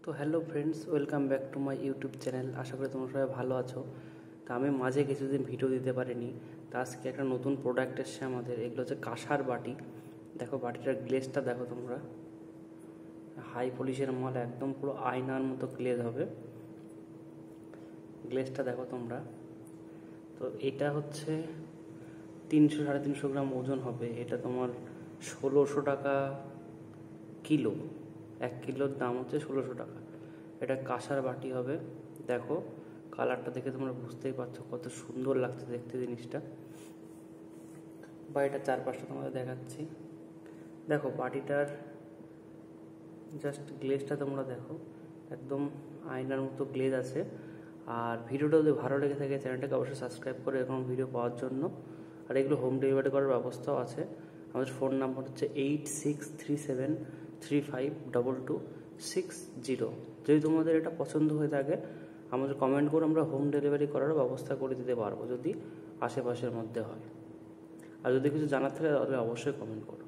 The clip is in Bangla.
তো hello friends, welcome back to my YouTube channel. আশা করি তোমরা সবাই ভালো আছো। তা আমি মাঝে কিছুদিন ভিডিও দিতে পারিনি, তা আজকে একটা নতুন প্রোডাক্ট এসছে আমাদের। এগুলো হচ্ছে কাঁসার বাটি। দেখো বাটিটার গ্লেজটা দেখো তোমরা, হাই পলিশের মাল, একদম পুরো আয়নার মতো গ্লেজ হবে। গ্লেজটা দেখো তোমরা। তো এটা হচ্ছে 300-350 গ্রাম ওজন হবে। এটা তোমার 1600 টাকা কিলো। 1 কিলোর দাম হচ্ছে 1600 টাকা। এটা কাঁসার বাটি হবে। দেখো কালারটা দেখে তোমরা বুঝতেই পারছো কত সুন্দর লাগছে দেখতে জিনিসটা। বাটিটার চারপাশটা তোমাদের দেখাচ্ছি। দেখো বাটিটার জাস্ট গ্লেজটা তোমরা দেখো, একদম আয়নার মতো গ্লেজ আছে। আর ভিডিওটা যদি ভালো লেগে থাকে চ্যানেলটাকে অবশ্যই সাবস্ক্রাইব করে এরকম ভিডিও পাওয়ার জন্য। আর এগুলো হোম ডেলিভারি করার ব্যবস্থাও আছে। আমাদের ফোন নাম্বার হচ্ছে 8637352260। যদি তোমাদের এটা পছন্দ হয়ে থাকে আমাদের কমেন্ট করে, আমরা হোম ডেলিভারি করার ব্যবস্থা করে দিতে পারবো যদি আশেপাশের মধ্যে হয়। আর যদি কিছু জানার থাকে তাহলে অবশ্যই কমেন্ট করো।